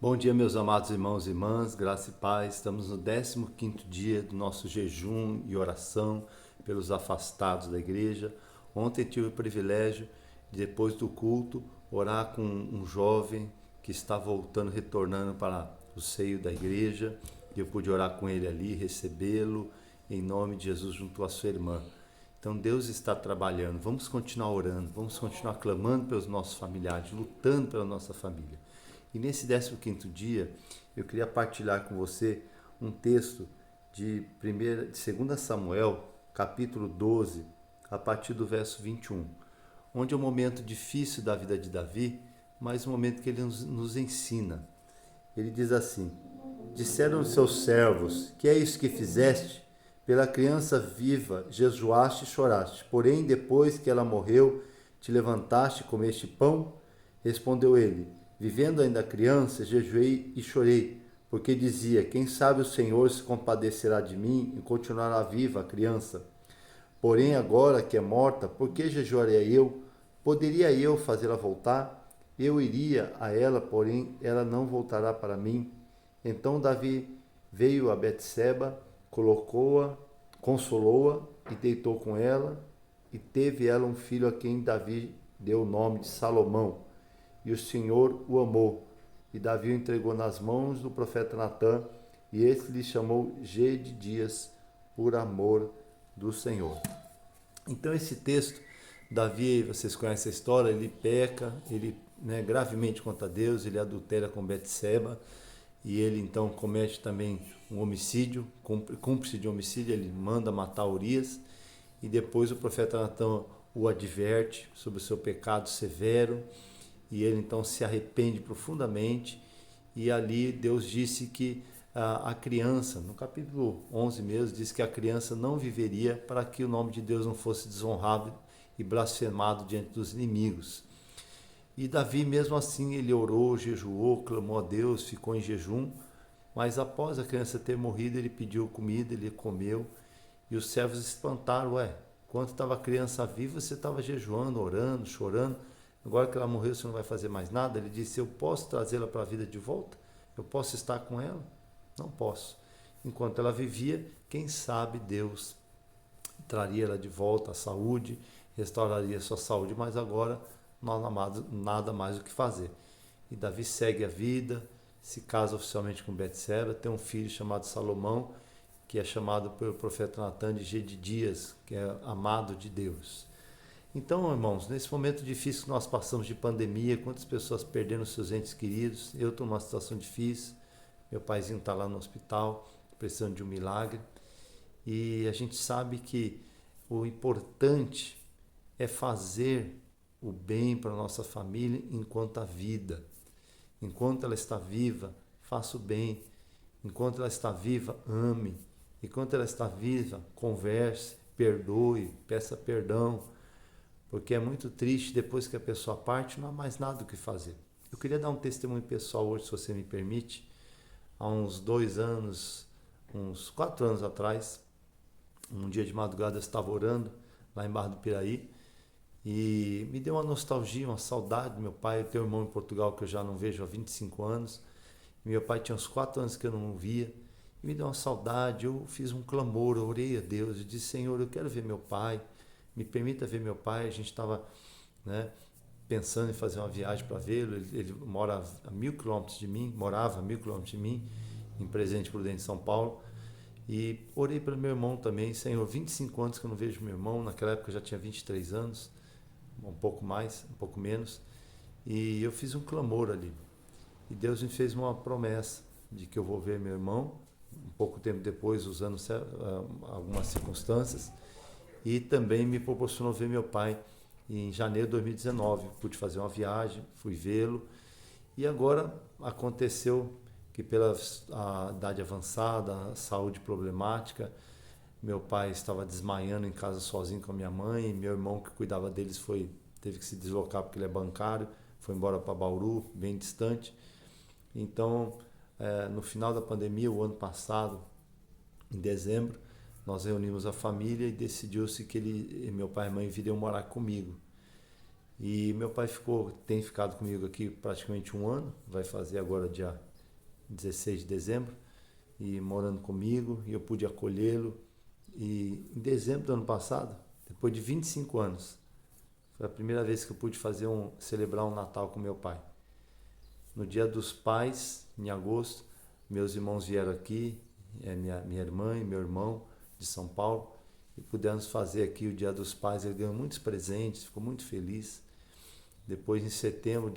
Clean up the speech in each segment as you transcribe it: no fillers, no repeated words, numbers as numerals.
Bom dia, meus amados irmãos e irmãs, graça e paz. Estamos no 15º dia do nosso jejum e oração pelos afastados da igreja. Ontem tive o privilégio de, depois do culto, orar com um jovem que está voltando, retornando para o seio da igreja. E eu pude orar com ele ali, recebê-lo em nome de Jesus junto à sua irmã. Então Deus está trabalhando, vamos continuar orando, vamos continuar clamando pelos nossos familiares, lutando pela nossa família. E nesse 15º dia, eu queria partilhar com você um texto de 2 Samuel, capítulo 12, a partir do verso 21, onde é um momento difícil da vida de Davi, mas um momento que ele nos ensina. Ele diz assim: disseram os seus servos, que é isso que fizeste? Pela criança viva jejuaste e choraste, porém depois que ela morreu, te levantaste e comeste pão? Respondeu ele: vivendo ainda criança, jejuei e chorei, porque dizia: quem sabe o Senhor se compadecerá de mim e continuará viva a criança. Porém agora que é morta, por que jejuarei eu? Poderia eu fazê-la voltar? Eu iria a ela, porém ela não voltará para mim. Então Davi veio a Betseba, colocou-a, consolou-a e deitou com ela, e teve ela um filho a quem Davi deu o nome de Salomão. E o Senhor o amou. E Davi o entregou nas mãos do profeta Natã, e este lhe chamou Gedidias, por amor do Senhor. Então esse texto, Davi, vocês conhecem a história, ele peca, ele gravemente contra Deus, ele adultera com Betseba, e ele então comete também um homicídio, cúmplice de homicídio, ele manda matar Urias, e depois o profeta Natã o adverte sobre o seu pecado severo, e ele então se arrepende profundamente, e ali Deus disse que a criança, no capítulo 11 mesmo, diz que a criança não viveria para que o nome de Deus não fosse desonrado e blasfemado diante dos inimigos. E Davi, mesmo assim, ele orou, jejuou, clamou a Deus, ficou em jejum, mas após a criança ter morrido, ele pediu comida, ele comeu, e os servos espantaram: quando estava a criança viva, você estava jejuando, orando, chorando, agora que ela morreu, você não vai fazer mais nada? Ele disse: eu posso trazê-la para a vida de volta? Eu posso estar com ela? Não posso. Enquanto ela vivia, quem sabe Deus traria ela de volta à saúde, restauraria a sua saúde, mas agora nós nada mais o que fazer. E Davi segue a vida, se casa oficialmente com Betseba, tem um filho chamado Salomão, que é chamado pelo profeta Natã de Gedidias, que é amado de Deus. Então, irmãos, nesse momento difícil que nós passamos de pandemia, quantas pessoas perderam seus entes queridos, eu estou numa situação difícil, meu paizinho está lá no hospital, precisando de um milagre, e a gente sabe que o importante é fazer o bem para a nossa família enquanto há vida. Enquanto ela está viva, faça o bem. Enquanto ela está viva, ame. Enquanto ela está viva, converse, perdoe, peça perdão. Porque é muito triste, depois que a pessoa parte, não há mais nada o que fazer. Eu queria dar um testemunho pessoal hoje, se você me permite. Há uns 2 anos, uns 4 anos atrás, um dia de madrugada eu estava orando lá em Barra do Piraí, e me deu uma nostalgia, uma saudade do meu pai. Eu tenho um irmão em Portugal que eu já não vejo há 25 anos. E meu pai tinha uns 4 anos que eu não o via. E me deu uma saudade. Eu fiz um clamor, eu orei a Deus. Eu disse: Senhor, eu quero ver meu pai. Me permita ver meu pai. A gente estava pensando em fazer uma viagem para vê-lo. Ele mora a 1.000 quilômetros de mim, morava a 1.000 quilômetros de mim, em Presidente Prudente, São Paulo. E orei pelo meu irmão também. Senhor, 25 anos que eu não vejo meu irmão. Naquela época eu já tinha 23 anos. Um pouco mais, um pouco menos, e eu fiz um clamor ali, e Deus me fez uma promessa de que eu vou ver meu irmão um pouco tempo depois, usando algumas circunstâncias, e também me proporcionou ver meu pai em janeiro de 2019, pude fazer uma viagem, fui vê-lo, e agora aconteceu que pela idade avançada, a saúde problemática, meu pai estava desmaiando em casa sozinho com a minha mãe, e meu irmão que cuidava deles teve que se deslocar porque ele é bancário, foi embora para Bauru, bem distante. Então, no final da pandemia, o ano passado, em dezembro, nós reunimos a família e decidiu-se que meu pai e mãe viriam morar comigo. E meu pai tem ficado comigo aqui praticamente 1 ano, vai fazer agora dia 16 de dezembro, e morando comigo, e eu pude acolhê-lo. E em dezembro do ano passado, depois de 25 anos, foi a primeira vez que eu pude celebrar um Natal com meu pai. No Dia dos Pais, em agosto, meus irmãos vieram aqui, minha irmã e meu irmão de São Paulo, e pudemos fazer aqui o Dia dos Pais. Ele ganhou muitos presentes, ficou muito feliz. Depois, em setembro,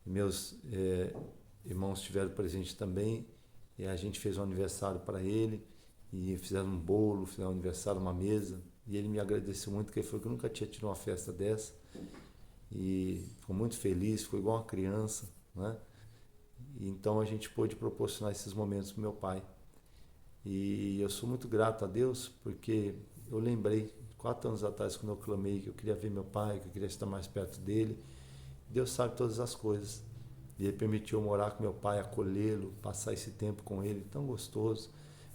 meus irmãos tiveram presente também, e a gente fez um aniversário para ele, e fizeram um bolo, fizeram um aniversário, uma mesa, e ele me agradeceu muito, porque ele falou que nunca tinha tido uma festa dessa, e ficou muito feliz, ficou igual uma criança, né? E então a gente pôde proporcionar esses momentos para meu pai. E eu sou muito grato a Deus, porque eu lembrei, 4 anos atrás, quando eu clamei que eu queria ver meu pai, que eu queria estar mais perto dele. Deus sabe todas as coisas. E Ele permitiu eu morar com meu pai, acolhê-lo, passar esse tempo com ele, tão gostoso,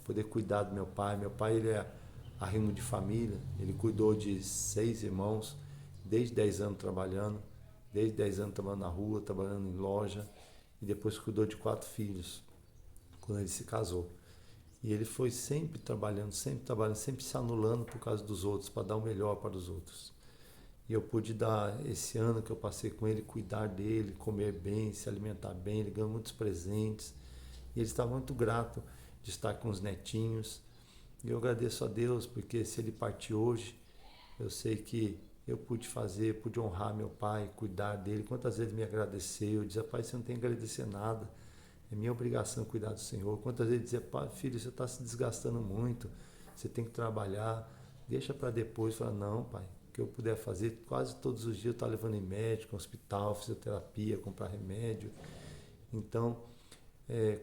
poder cuidar do meu pai. Meu pai, ele é arrimo de família, ele cuidou de 6 irmãos, desde 10 anos trabalhando, desde 10 anos trabalhando na rua, trabalhando em loja, e depois cuidou de 4 filhos, quando ele se casou. E ele foi sempre trabalhando, sempre se anulando por causa dos outros, para dar o melhor para os outros. E eu pude dar, esse ano que eu passei com ele, cuidar dele, comer bem, se alimentar bem. Ele ganhou muitos presentes. E ele estava muito grato de estar com os netinhos. E eu agradeço a Deus, porque se ele partir hoje, eu sei que eu pude honrar meu pai, cuidar dele. Quantas vezes me agradeceu, eu dizia: pai, você não tem que agradecer nada. É minha obrigação cuidar do Senhor. Quantas vezes dizia: pai, filho, você está se desgastando muito, você tem que trabalhar, deixa para depois. Fala: não, pai, o que eu puder fazer, quase todos os dias eu estava levando em médico, hospital, fisioterapia, comprar remédio. Então,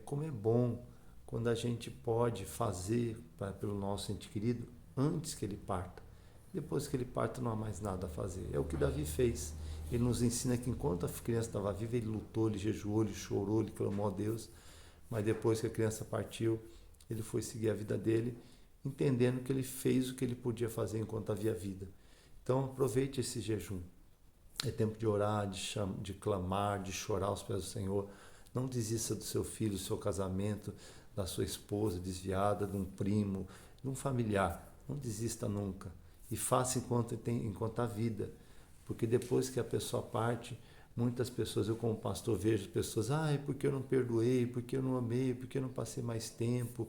como é bom quando a gente pode fazer pelo nosso ente querido antes que ele parta. Depois que ele parta, não há mais nada a fazer. É o que Davi fez. Ele nos ensina que enquanto a criança estava viva, ele lutou, ele jejuou, ele chorou, ele clamou a Deus. Mas depois que a criança partiu, ele foi seguir a vida dele, entendendo que ele fez o que ele podia fazer enquanto havia vida. Então aproveite esse jejum. É tempo de orar, de clamar, de chorar aos pés do Senhor. Não desista do seu filho, do seu casamento, da sua esposa desviada, de um primo, de um familiar. Não desista nunca. E faça enquanto há vida. Porque depois que a pessoa parte, muitas pessoas, eu como pastor vejo pessoas: porque eu não perdoei, porque eu não amei, porque eu não passei mais tempo,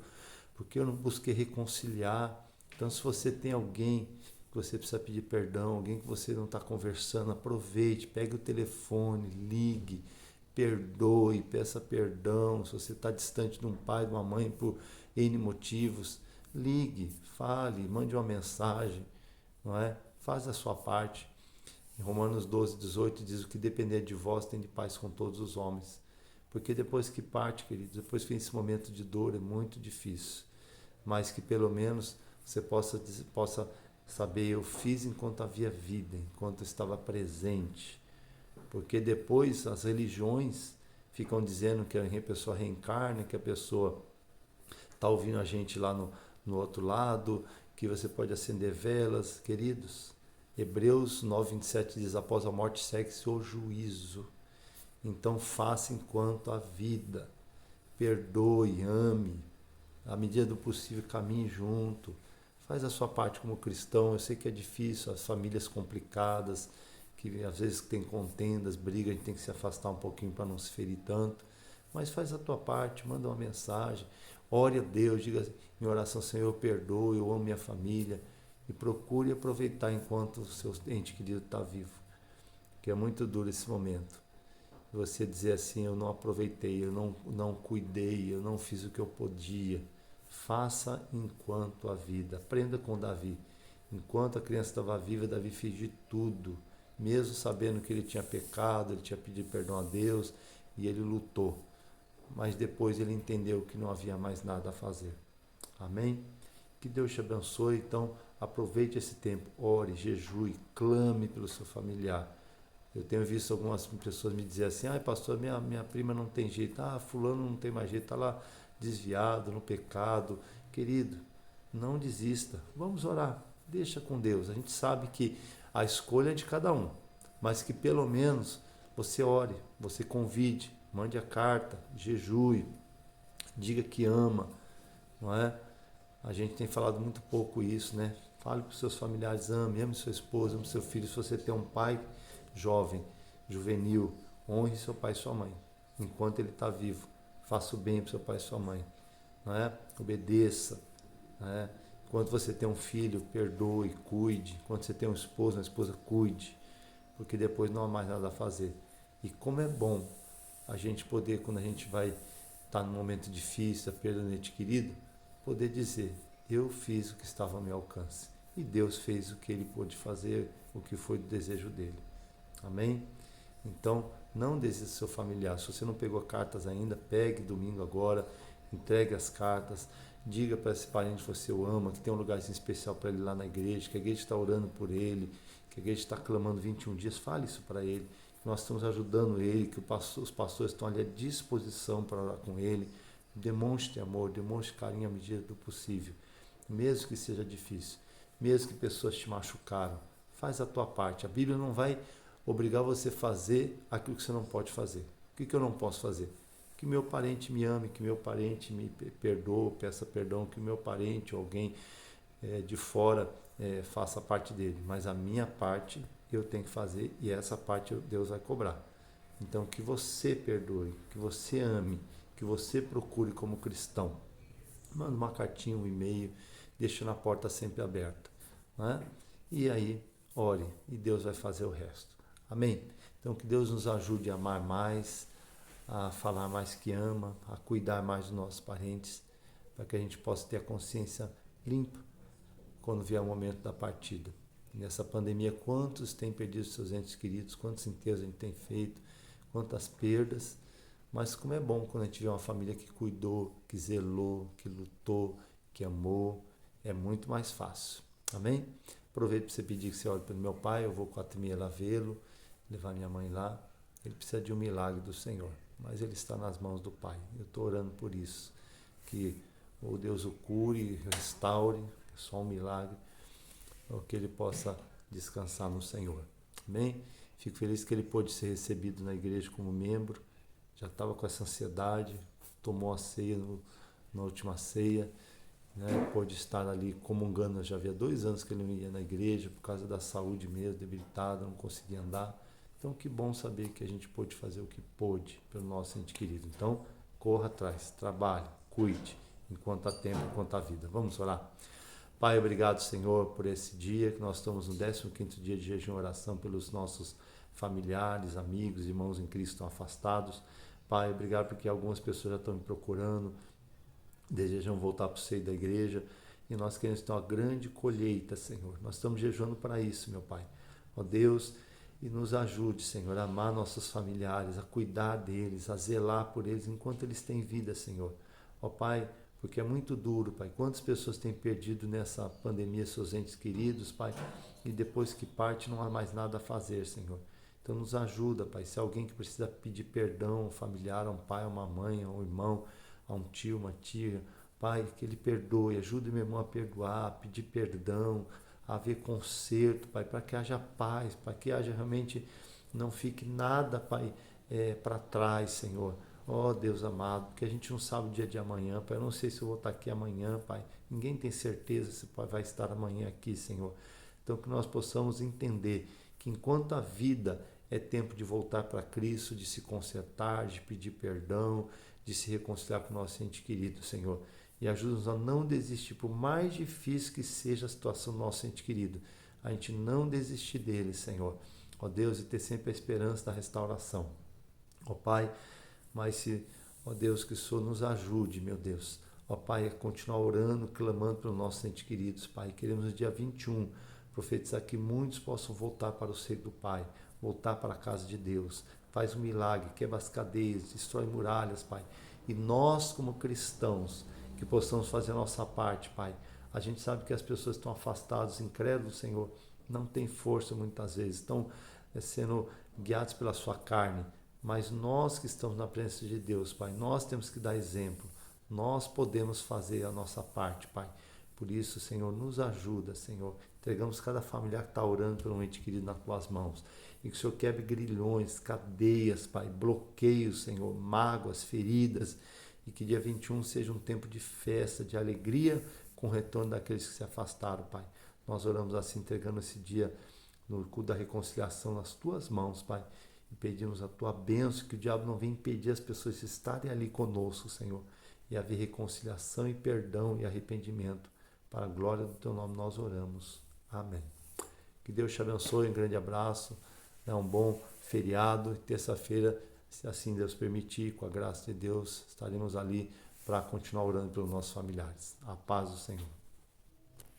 porque eu não busquei reconciliar. Então, se você tem alguém que você precisa pedir perdão, alguém que você não está conversando, aproveite, pegue o telefone, ligue, perdoe, peça perdão. Se você está distante de um pai, de uma mãe, por N motivos, ligue, fale, mande uma mensagem, não é? Faz a sua parte. Em Romanos 12, 18 diz: o que depender de vós tem de paz com todos os homens. Porque depois que parte, queridos, depois que vem esse momento de dor, é muito difícil. Mas que pelo menos você possa saber: eu fiz enquanto havia vida, enquanto eu estava presente. Porque depois as religiões ficam dizendo que a pessoa reencarna, que a pessoa está ouvindo a gente lá no outro lado, que você pode acender velas. Queridos, Hebreus 9, 27 diz: após a morte segue-se o juízo. Então faça enquanto há vida, perdoe, ame, à medida do possível caminhe junto, faz a sua parte como cristão. Eu sei que é difícil, as famílias complicadas, que às vezes tem contendas, brigas, a gente tem que se afastar um pouquinho para não se ferir tanto, mas faz a tua parte, manda uma mensagem, ore a Deus, diga em oração: Senhor, eu perdoo, eu amo minha família. E procure aproveitar enquanto o seu ente querido está vivo, que é muito duro esse momento. Você dizer assim: eu não aproveitei, eu não cuidei, eu não fiz o que eu podia. Faça enquanto há vida. Aprenda com Davi. Enquanto a criança estava viva, Davi fez de tudo, mesmo sabendo que ele tinha pecado, ele tinha pedido perdão a Deus, e ele lutou. Mas depois ele entendeu que não havia mais nada a fazer. Amém? Que Deus te abençoe. Então, aproveite esse tempo, ore, jejue, clame pelo seu familiar. Eu tenho visto algumas pessoas me dizer assim: pastor, minha prima não tem jeito, fulano não tem mais jeito, está lá desviado no pecado. Querido, não desista, vamos orar, deixa com Deus. A gente sabe que a escolha é de cada um, mas que pelo menos você ore, você convide, mande a carta, jejue, diga que ama, não é? A gente tem falado muito pouco isso, né? Fale para os seus familiares, ame sua esposa, ame seu filho. Se você tem um pai jovem, juvenil, honre seu pai e sua mãe, enquanto ele está vivo. Faça o bem para seu pai e sua mãe, não é? Obedeça, não é? Enquanto você tem um filho, perdoe, cuide. Enquanto você tem um esposo, uma esposa, cuide, porque depois não há mais nada a fazer. E como é bom a gente poder, quando a gente vai estar num momento difícil, a perda do ente querido, poder dizer, eu fiz o que estava ao meu alcance. E Deus fez o que Ele pôde fazer, o que foi do desejo dEle. Amém? Então, não desista do seu familiar. Se você não pegou cartas ainda, pegue domingo agora, entregue as cartas, diga para esse parente que você o ama, que tem um lugarzinho especial para ele lá na igreja, que a igreja está orando por ele, que a igreja está clamando 21 dias. Fale isso para ele. Nós estamos ajudando ele, que os pastores estão ali à disposição para orar com ele. Demonstre amor, demonstre carinho à medida do possível, mesmo que seja difícil, mesmo que pessoas te machucaram. Faz a tua parte. A Bíblia não vai obrigar você a fazer aquilo que você não pode fazer. O que eu não posso fazer? Que meu parente me ame, que meu parente me perdoe, peça perdão, que meu parente ou alguém de fora faça parte dele. Mas a minha parte eu tenho que fazer e essa parte Deus vai cobrar. Então que você perdoe, que você ame, que você procure como cristão. Manda uma cartinha, um e-mail, deixa na porta sempre aberta, né? E aí, ore e Deus vai fazer o resto. Amém? Então que Deus nos ajude a amar mais, a falar mais que ama, a cuidar mais dos nossos parentes, para que a gente possa ter a consciência limpa quando vier o momento da partida. Nessa pandemia, quantos têm perdido seus entes queridos, quantos enterros a gente tem feito, quantas perdas, mas como é bom quando a gente vê uma família que cuidou, que zelou, que lutou, que amou, é muito mais fácil. Amém? Aproveito para você pedir que você ore pelo meu pai, eu vou 4h30 lá vê-lo, levar minha mãe lá. Ele precisa de um milagre do Senhor, mas ele está nas mãos do Pai. Eu estou orando por isso, que o Deus o cure, restaure, só um milagre, ou que ele possa descansar no Senhor. Amém? Fico feliz que ele pôde ser recebido na igreja como membro, já estava com essa ansiedade, tomou a ceia na última ceia, né? Pôde estar ali comungando, já havia 2 anos que ele não ia na igreja, por causa da saúde mesmo, debilitada, não conseguia andar. Então que bom saber que a gente pôde fazer o que pôde pelo nosso ente querido. Então corra atrás, trabalhe, cuide, enquanto há tempo, enquanto há vida. Vamos orar? Pai, obrigado, Senhor, por esse dia, que nós estamos no 15º dia de jejum e oração pelos nossos familiares, amigos, irmãos em Cristo estão afastados. Pai, obrigado porque algumas pessoas já estão me procurando, desejam voltar para o seio da igreja, e nós queremos ter uma grande colheita, Senhor. Nós estamos jejuando para isso, meu Pai. Ó Deus, e nos ajude, Senhor, a amar nossos familiares, a cuidar deles, a zelar por eles enquanto eles têm vida, Senhor. Ó Pai, porque é muito duro, Pai. Quantas pessoas têm perdido nessa pandemia seus entes queridos, Pai, e depois que parte não há mais nada a fazer, Senhor. Então nos ajuda, Pai. Se alguém que precisa pedir perdão, um familiar, a um pai, a uma mãe, a um irmão, a um tio, uma tia, Pai, que ele perdoe, ajude meu irmão a perdoar, a pedir perdão, a haver conserto, Pai, para que haja paz, para que haja realmente, não fique nada, Pai, para trás, Senhor. Ó Deus amado, porque a gente não sabe o dia de amanhã, Pai. Eu não sei se eu vou estar aqui amanhã, Pai. Ninguém tem certeza se Pai vai estar amanhã aqui, Senhor. Então que nós possamos entender que enquanto a vida é tempo de voltar para Cristo, de se consertar, de pedir perdão, de se reconciliar com o nosso ente querido, Senhor. E ajuda-nos a não desistir, por mais difícil que seja a situação do nosso ente querido. A gente não desistir dele, Senhor. Ó Deus, e ter sempre a esperança da restauração. Ó Pai, mas se, ó Deus, que o Senhor nos ajude, meu Deus. Ó Pai, a continuar orando, clamando pelos nossos entes queridos, Pai. Queremos no dia 21 profetizar que muitos possam voltar para o seio do Pai, voltar para a casa de Deus. Faz um milagre, quebra as cadeias, destrói muralhas, Pai. E nós, como cristãos, que possamos fazer a nossa parte, Pai. A gente sabe que as pessoas estão afastadas, incrédulos, Senhor, não têm força muitas vezes, estão sendo guiados pela sua carne. Mas nós que estamos na presença de Deus, Pai, nós temos que dar exemplo. Nós podemos fazer a nossa parte, Pai. Por isso, Senhor, nos ajuda, Senhor. Entregamos cada familiar que está orando pelo ente querido nas tuas mãos. E que o Senhor quebre grilhões, cadeias, Pai, bloqueios, Senhor, mágoas, feridas. e que dia 21 seja um tempo de festa, de alegria, com o retorno daqueles que se afastaram, Pai. Nós oramos assim, entregando esse dia no culto da reconciliação nas Tuas mãos, Pai, e pedimos a Tua bênção, que o diabo não venha impedir as pessoas de estarem ali conosco, Senhor, e haver reconciliação e perdão e arrependimento. Para a glória do Teu nome nós oramos. Amém. Que Deus te abençoe, um grande abraço, um bom feriado, e terça-feira, se assim Deus permitir, com a graça de Deus, estaremos ali para continuar orando pelos nossos familiares. A paz do Senhor.